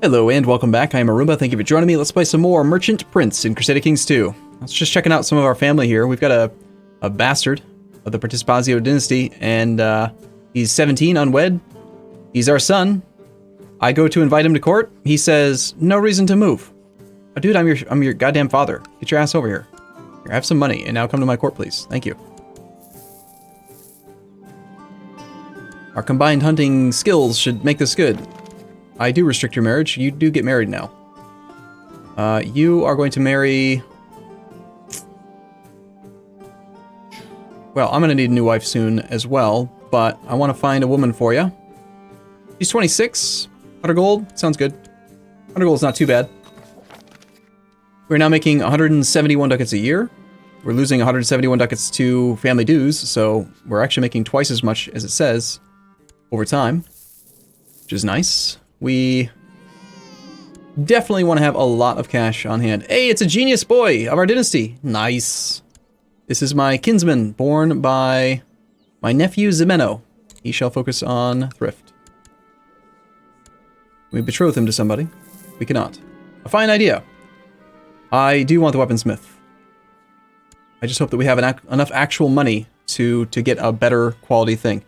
Hello and welcome back. I am Arumba. Thank you for joining me. Let's play some more Merchant Prince in Crusader Kings 2. Let's just checking out some of our family here. We've got a bastard of the Participazio dynasty, and he's 17, unwed. He's our son. I go to invite him to court. He says, no reason to move. Oh, dude, I'm your goddamn father. Get your ass over here. Here, have some money, and now come to my court, please. Thank you. Our combined hunting skills should make this good. I do restrict your marriage. You do get married now. You are going to marry... Well, I'm going to need a new wife soon as well, but I want to find a woman for you. She's 26. 100 gold. Sounds good. 100 gold is not too bad. We're now making 171 ducats a year. We're losing 171 ducats to family dues, so we're actually making twice as much as it says over time, which is nice. We definitely want to have a lot of cash on hand. Hey, it's a genius boy of our dynasty. Nice. This is my kinsman, born by my nephew Zimeno. He shall focus on thrift. We betroth him to somebody. We cannot. A fine idea. I do want the weaponsmith. I just hope that we have enough actual money to get a better quality thing.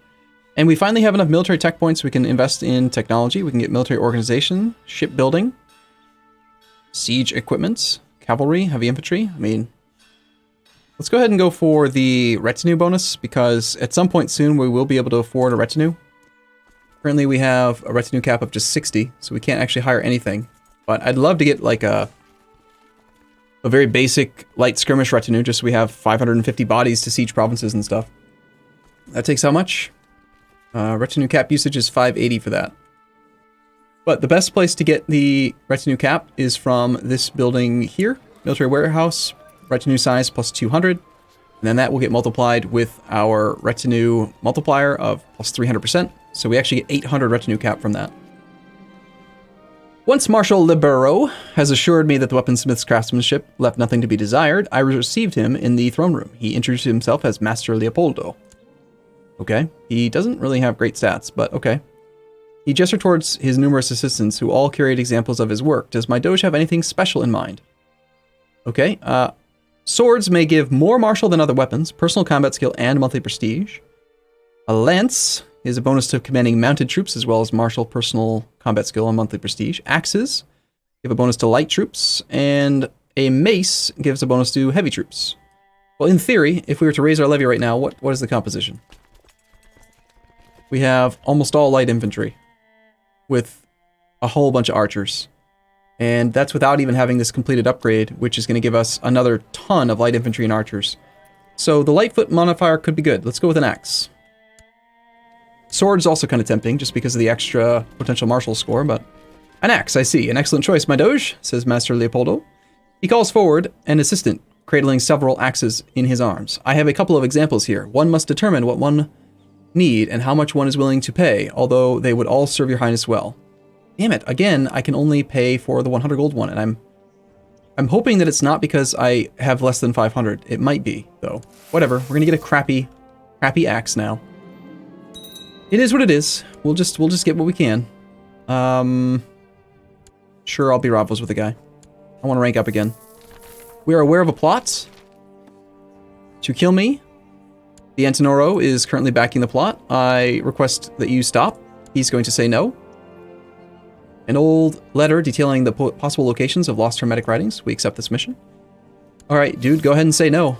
And we finally have enough military tech points we can invest in technology. We can get military organization, shipbuilding, siege equipment, cavalry, heavy infantry. I mean, let's go ahead and go for the retinue bonus, because at some point soon we will be able to afford a retinue. Currently we have a retinue cap of just 60, so we can't actually hire anything. But I'd love to get like a very basic light skirmish retinue, just so we have 550 bodies to siege provinces and stuff. That takes how much? Retinue cap usage is 580 for that. But the best place to get the retinue cap is from this building here. Military warehouse, retinue size plus 200. And then that will get multiplied with our retinue multiplier of plus 300%. So we actually get 800 retinue cap from that. Once Marshal Libero has assured me that the weaponsmith's craftsmanship left nothing to be desired, I received him in the throne room. He introduced himself as Master Leopoldo. Okay, he doesn't really have great stats, but okay. He gestured towards his numerous assistants, who all carried examples of his work. Does my doge have anything special in mind? Okay, swords may give more martial than other weapons, personal combat skill, and monthly prestige. A lance is a bonus to commanding mounted troops, as well as martial, personal combat skill, and monthly prestige. Axes give a bonus to light troops, and a mace gives a bonus to heavy troops. Well, in theory, if we were to raise our levy right now, what is the composition? We have almost all light infantry with a whole bunch of archers. And that's without even having this completed upgrade, which is going to give us another ton of light infantry and archers. So the lightfoot modifier could be good. Let's go with an axe. Sword's also kind of tempting, just because of the extra potential martial score, but an axe, I see. An excellent choice, my doge, says Master Leopoldo. He calls forward an assistant, cradling several axes in his arms. I have a couple of examples here. One must determine what one need and how much one is willing to pay, although they would all serve your highness well. Damn it, again, I can only pay for the 100 gold one, and I'm hoping that it's not because I have less than 500. It might be, though. Whatever, we're gonna get a crappy axe now. It is what it is. We'll just get what we can. Sure, I'll be rivals with the guy. I want to rank up again. We are aware of a plot to kill me. The Antenoro is currently backing the plot. I request that you stop. He's going to say no. An old letter detailing the possible locations of lost hermetic writings. We accept this mission. Alright, dude, go ahead and say no.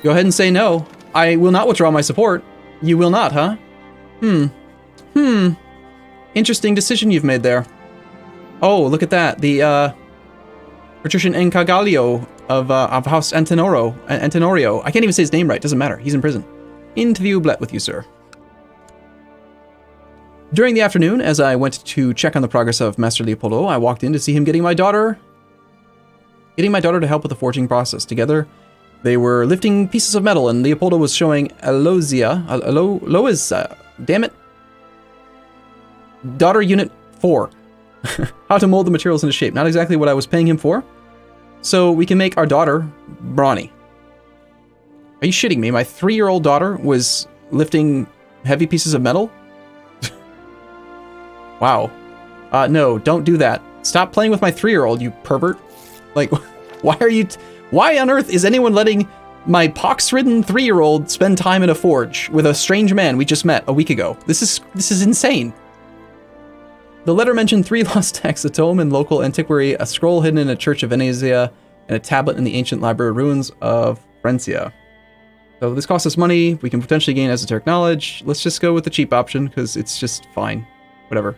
Go ahead and say no. I will not withdraw my support. You will not, huh? Interesting decision you've made there. Oh, look at that. The, Patrician Encargalio of House Antenoro. Antenorio. I can't even say his name right. Doesn't matter. He's in prison. Interview blet with you, sir. During the afternoon, as I went to check on the progress of Master Leopoldo, I walked in to see him getting my daughter to help with the forging process. Together, they were lifting pieces of metal, and Leopoldo was showing Aloisia, damn it, Daughter Unit 4, how to mold the materials into shape. Not exactly what I was paying him for. So we can make our daughter brawny. Are you shitting me? My 3-year-old daughter was lifting heavy pieces of metal? Wow. No, don't do that. Stop playing with my 3-year-old, you pervert. Like, why on earth is anyone letting my pox-ridden 3-year-old spend time in a forge with a strange man we just met a week ago? This is insane. The letter mentioned 3 lost texts, a tome in local antiquary, a scroll hidden in a church of Venezia, and a tablet in the ancient library ruins of Francia. So this costs us money. We can potentially gain esoteric knowledge. Let's just go with the cheap option, because it's just fine. Whatever.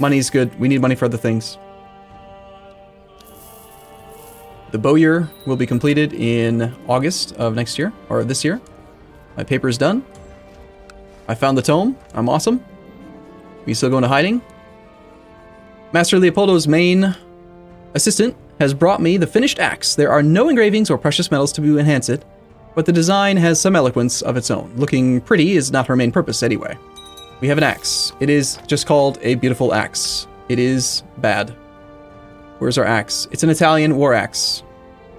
Money's good. We need money for other things. The bowyer will be completed in August of next year, or this year. My paper is done. I found the tome. I'm awesome. We still go into hiding. Master Leopoldo's main assistant has brought me the finished axe. There are no engravings or precious metals to enhance it, but the design has some eloquence of its own. Looking pretty is not her main purpose anyway. We have an axe. It is just called a beautiful axe. It is bad. Where's our axe? It's an Italian war axe.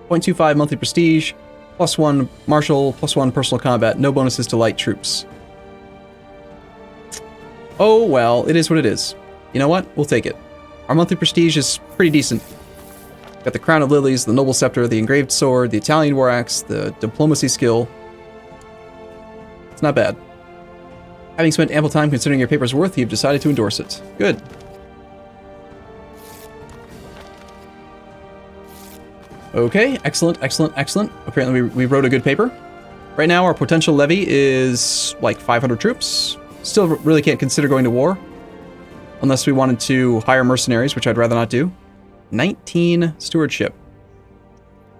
0.25 monthly prestige, +1 martial, +1 personal combat, no bonuses to light troops. Oh well, it is what it is. You know what? We'll take it. Our monthly prestige is pretty decent. Got the Crown of Lilies, the Noble Scepter, the Engraved Sword, the Italian War Axe, the Diplomacy Skill. It's not bad. Having spent ample time considering your paper's worth, you've decided to endorse it. Good. Okay, excellent, excellent, excellent. Apparently we wrote a good paper. Right now our potential levy is like 500 troops. Still really can't consider going to war. Unless we wanted to hire mercenaries, which I'd rather not do. 19 stewardship.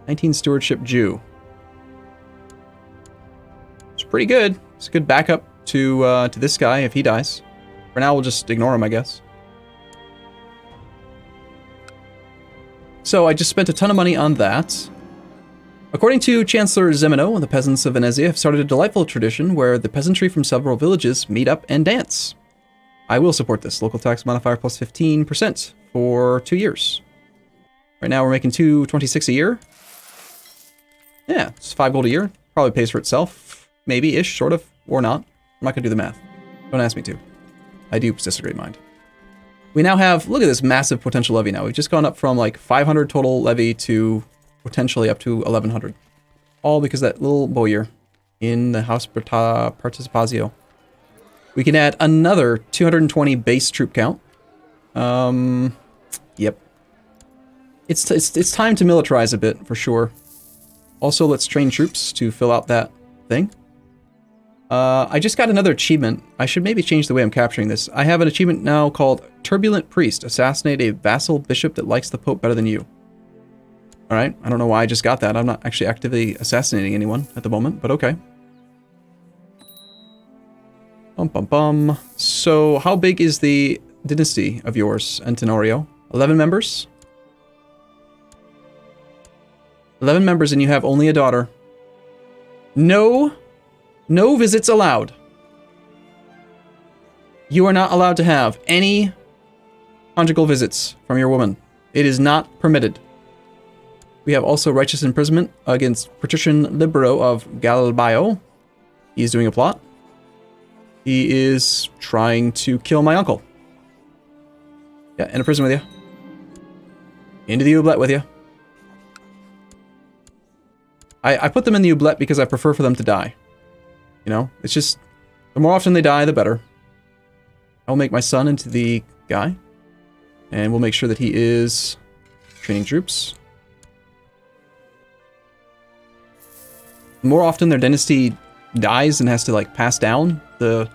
19 stewardship Jew. It's pretty good. It's a good backup to this guy if he dies. For now, we'll just ignore him, I guess. So I just spent a ton of money on that. According to Chancellor Zemino, the peasants of Venezia have started a delightful tradition where the peasantry from several villages meet up and dance. I will support this. Local tax modifier plus 15% for 2 years. Right now we're making 226 a year. Yeah, it's 5 gold a year. Probably pays for itself. Maybe-ish, sort of, or not. I'm not going to do the math. Don't ask me to. I do possess a great mind. We now have, look at this massive potential levy now. We've just gone up from like 500 total levy to potentially up to 1100. All because that little bowyer in the House Participazio. We can add another 220 base troop count. Yep. It's time to militarize a bit, for sure. Also, let's train troops to fill out that thing. I just got another achievement. I should maybe change the way I'm capturing this. I have an achievement now called Turbulent Priest. Assassinate a vassal bishop that likes the Pope better than you. Alright, I don't know why I just got that. I'm not actually actively assassinating anyone at the moment, but okay. Bum bum bum. So, how big is the dynasty of yours, Antenorio? 11 members? 11 members and you have only a daughter. No visits allowed. You are not allowed to have any conjugal visits from your woman. It is not permitted. We have also righteous imprisonment against Patrician Libero of Galbayo. He's doing a plot. He is trying to kill my uncle. Yeah, in a prison with you. Into the oubliette with you. I put them in the oubliette because I prefer for them to die. You know, it's just, the more often they die, the better. I'll make my son into the guy. And we'll make sure that he is training troops. The more often their dynasty dies and has to, like, pass down, the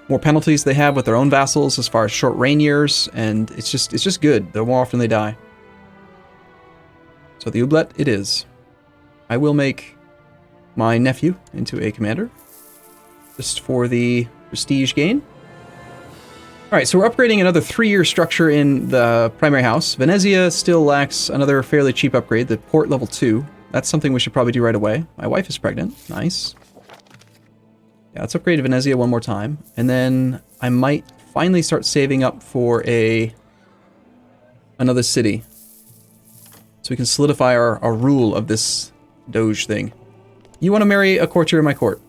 more penalties they have with their own vassals as far as short reign years, and it's just good the more often they die. So the oubliette it is. I will make my nephew into a commander. Just for the prestige gain. Alright, so we're upgrading another 3-year structure in the primary house. Venezia still lacks another fairly cheap upgrade, the port level 2. That's something we should probably do right away. My wife is pregnant. Nice. Yeah, let's upgrade Venezia one more time. And then I might finally start saving up for another city. So we can solidify our rule of this Doge thing. You want to marry a courtier in my court?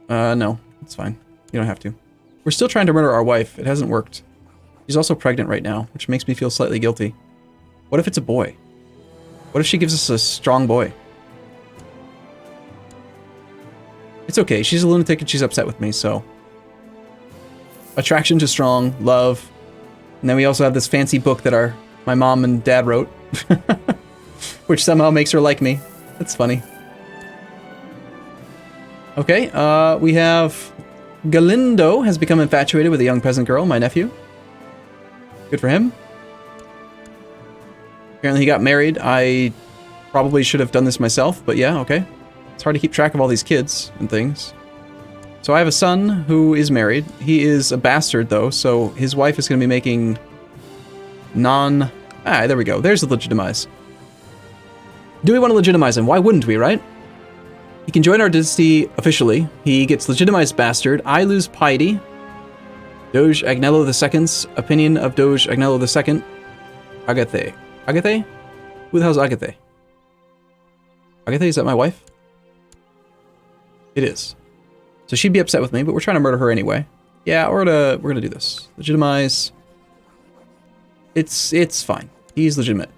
No, it's fine. You don't have to. We're still trying to murder our wife. It hasn't worked. She's also pregnant right now, which makes me feel slightly guilty. What if it's a boy? What if she gives us a strong boy? It's okay. She's a lunatic and she's upset with me, so... Attraction to strong, love. And then we also have this fancy book that my mom and dad wrote. Which somehow makes her like me. That's funny. Okay, we have... Galindo has become infatuated with a young peasant girl, my nephew. Good for him. Apparently he got married. I probably should have done this myself, but yeah, okay. It's hard to keep track of all these kids and things. So I have a son who is married. He is a bastard, though, so his wife is going to be making there we go. There's the legitimize. Do we want to legitimize him? Why wouldn't we, right? He can join our dynasty officially. He gets legitimized bastard. I lose piety. Doge Agnello II's opinion of Doge Agnello II. Agathe. Agathe? Who the hell's Agathe? Agathe, is that my wife? It is. So she'd be upset with me, but we're trying to murder her anyway. Yeah, we're gonna do this. Legitimize. It's fine. He's legitimate.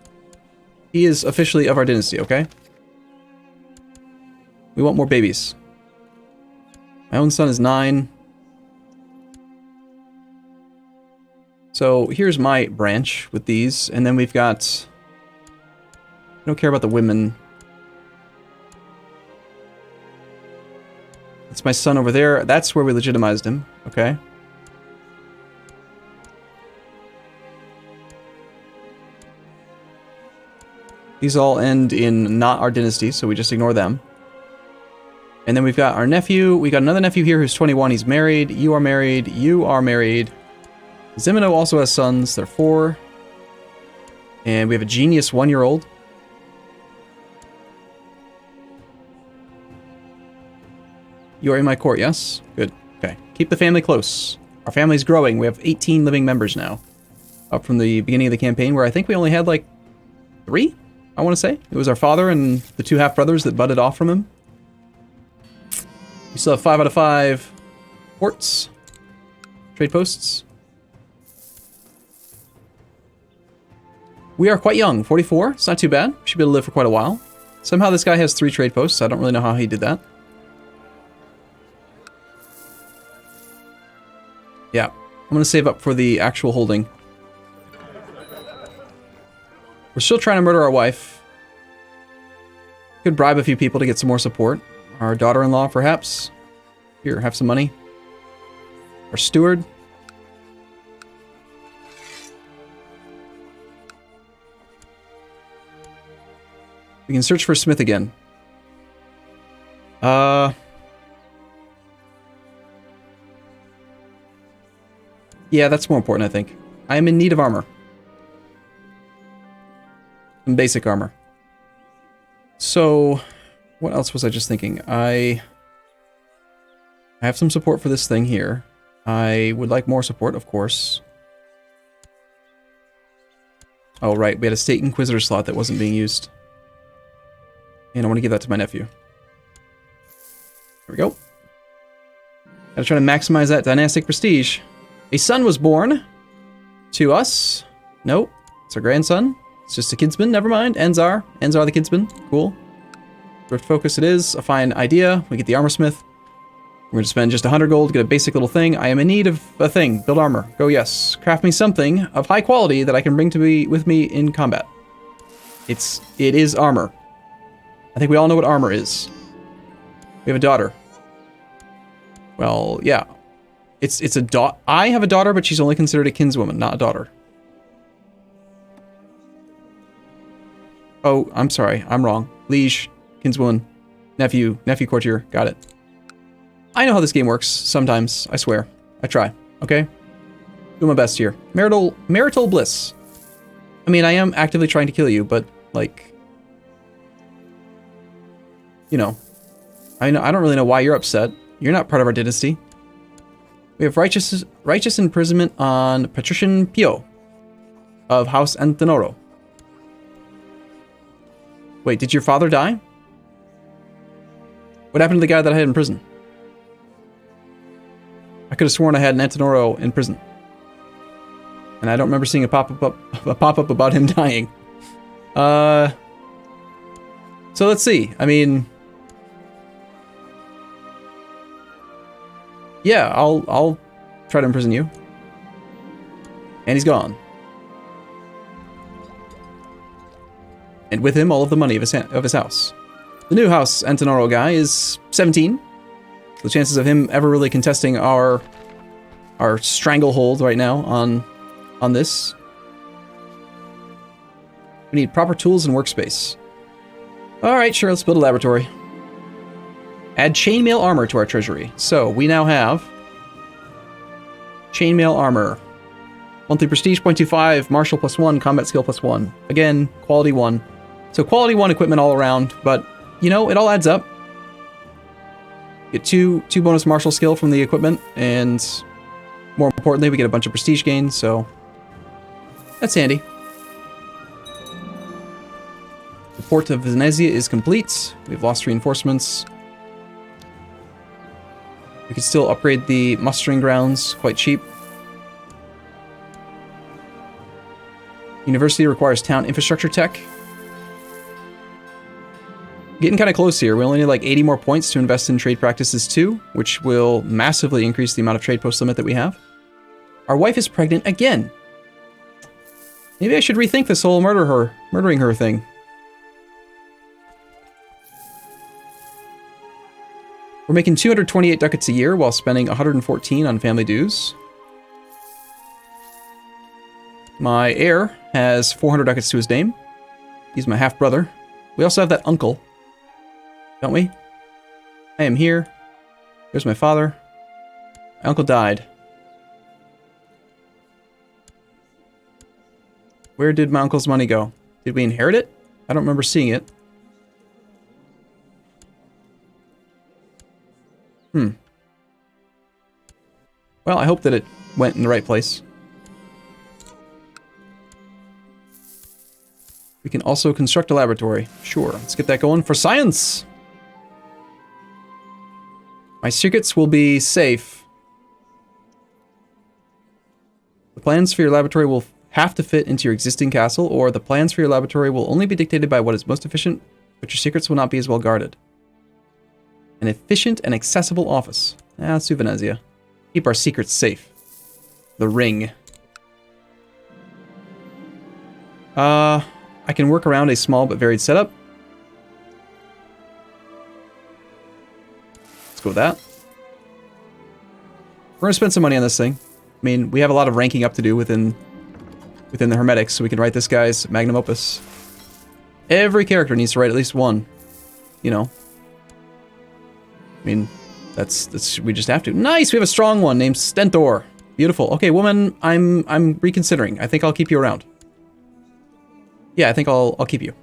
He is officially of our dynasty, okay? We want more babies. My own son is 9. So here's my branch with these, and then we've got... I don't care about the women. It's my son over there. That's where we legitimized him, okay? These all end in not our dynasty, so we just ignore them. And then we've got our nephew. We got another nephew here who's 21. He's married. You are married. You are married. Zimino also has sons. They're 4. And we have a genius 1-year-old. You are in my court, yes? Good. Okay. Keep the family close. Our family's growing. We have 18 living members now. Up from the beginning of the campaign, where I think we only had like 3, I want to say. It was our father and the 2 half-brothers that budded off from him. We still have 5 out of 5 ports. Trade posts. We are quite young, 44. It's not too bad. We should be able to live for quite a while. Somehow this guy has 3 trade posts. I don't really know how he did that. Yeah, I'm going to save up for the actual holding. We're still trying to murder our wife. Could bribe a few people to get some more support. Our daughter-in-law, perhaps. Here, have some money. Our steward. We can search for Smith again. Yeah, that's more important, I think. I am in need of armor. Some basic armor. So, what else was I just thinking? I have some support for this thing here. I would like more support, of course. Oh, right. We had a State Inquisitor slot that wasn't being used. And I want to give that to my nephew. There we go. Gotta try to maximize that dynastic prestige. A son was born to us. Nope. It's our grandson. It's just a kinsman. Never mind. Enzar. Enzar the kinsman. Cool. Rift focus it is. A fine idea. We get the armor smith. We're going to spend just 100 gold to get a basic little thing. I am in need of a thing. Build armor. Go yes. Craft me something of high quality that I can bring to me with me in combat. It is armor. I think we all know what armor is. We have a daughter. Well, yeah. It's a daughter. I have a daughter, but she's only considered a kinswoman, not a daughter. Oh, I'm sorry. I'm wrong. Liege, kinswoman, nephew courtier. Got it. I know how this game works sometimes. I swear. I try. Okay? Do my best here. Marital bliss. I mean, I am actively trying to kill you, but, like... You know. I don't really know why you're upset. You're not part of our dynasty. We have righteous imprisonment on Patrician Pio of House Antenoro. Wait, did your father die? What happened to the guy that I had in prison? I could have sworn I had an Antenoro in prison. And I don't remember seeing a pop-up about him dying. So let's see. I mean, yeah, I'll try to imprison you. And he's gone. And with him, all of the money of his house. The new House Antonoro guy is 17. The chances of him ever really contesting our stranglehold right now on this. We need proper tools and workspace. Alright, sure, let's build a laboratory. Add chainmail armor to our treasury. So, we now have chainmail armor. Monthly prestige 0.25, martial +1, combat skill +1. Again, quality 1. So quality 1 equipment all around, but, you know, it all adds up. Get two bonus martial skill from the equipment, and more importantly, we get a bunch of prestige gains, so that's handy. The port of Venezia is complete. We've lost reinforcements. We could still upgrade the mustering grounds, quite cheap. University requires town infrastructure tech. Getting kind of close here. We only need like 80 more points to invest in trade practices too, which will massively increase the amount of trade post limit that we have. Our wife is pregnant again. Maybe I should rethink this whole murdering her thing. We're making 228 ducats a year while spending 114 on family dues. My heir has 400 ducats to his name. He's my half-brother. We also have that uncle. Don't we? I am here. There's my father. My uncle died. Where did my uncle's money go? Did we inherit it? I don't remember seeing it. Well, I hope that it went in the right place. We can also construct a laboratory. Sure, let's get that going for science! My secrets will be safe. The plans for your laboratory will have to fit into your existing castle, or the plans for your laboratory will only be dictated by what is most efficient, but your secrets will not be as well guarded. An efficient and accessible office. Let's do Venezia. Keep our secrets safe. The ring. I can work around a small but varied setup. Let's go with that. We're gonna spend some money on this thing. I mean, we have a lot of ranking up to do within the Hermetics, so we can write this guy's magnum opus. Every character needs to write at least one. You know. I mean, that's we just have to. Nice! We have a strong one named Stentor. Beautiful. Okay, woman, I'm reconsidering. I think I'll keep you around. Yeah, I think I'll keep you.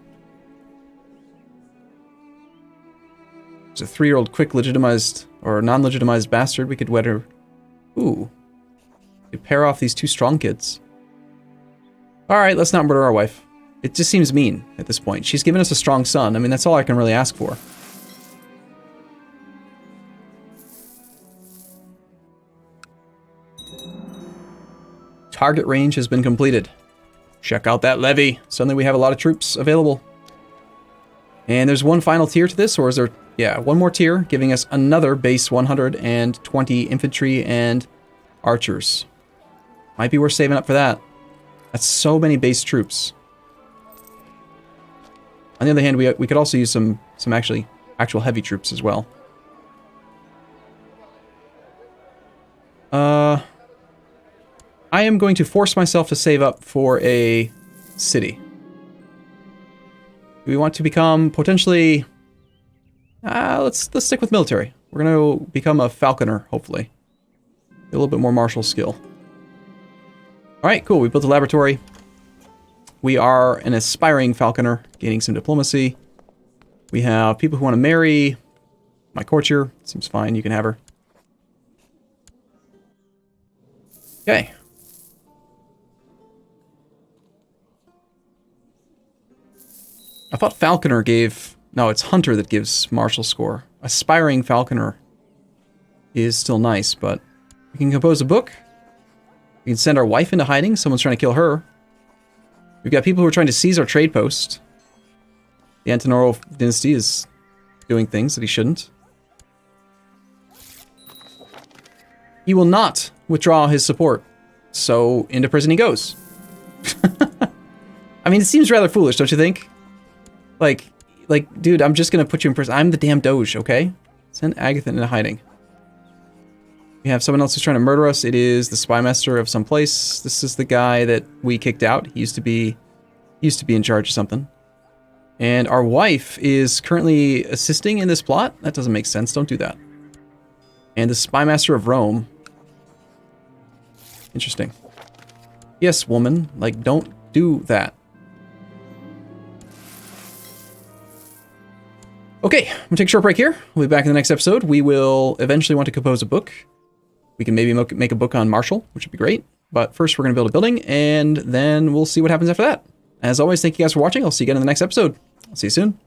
There's a 3-year-old quick legitimized or non-legitimized bastard. We could wed her. Ooh. We could pair off these 2 strong kids. Alright, let's not murder our wife. It just seems mean at this point. She's given us a strong son. I mean, that's all I can really ask for. Target range has been completed. Check out that levy. Suddenly we have a lot of troops available. And there's one final tier to this, or is there... Yeah, one more tier, giving us another base 120 infantry and archers. Might be worth saving up for that. That's so many base troops. On the other hand, we could also use some actual heavy troops as well. I am going to force myself to save up for a city. Do we want to become potentially... let's stick with military. We're going to become a falconer, hopefully. A little bit more martial skill. Alright, cool. We built a laboratory. We are an aspiring falconer, gaining some diplomacy. We have people who want to marry. My courtier. Seems fine. You can have her. Okay. I thought Falconer gave... No, it's Hunter that gives martial score. Aspiring Falconer is still nice, but we can compose a book. We can send our wife into hiding. Someone's trying to kill her. We've got people who are trying to seize our trade post. The Antonoro dynasty is doing things that he shouldn't. He will not withdraw his support. So into prison he goes. I mean, it seems rather foolish, don't you think? Like, dude, I'm just gonna put you in prison. I'm the damn Doge, okay? Send Agatha into hiding. We have someone else who's trying to murder us. It is the spy master of some place. This is the guy that we kicked out. He used to be in charge of something. And our wife is currently assisting in this plot. That doesn't make sense. Don't do that. And the spy master of Rome. Interesting. Yes, woman. Like, don't do that. Okay, I'm gonna take a short break here. We'll be back in the next episode. We will eventually want to compose a book. We can maybe make a book on Marshall, which would be great. But first, we're gonna build a building, and then we'll see what happens after that. As always, thank you guys for watching. I'll see you again in the next episode. I'll see you soon.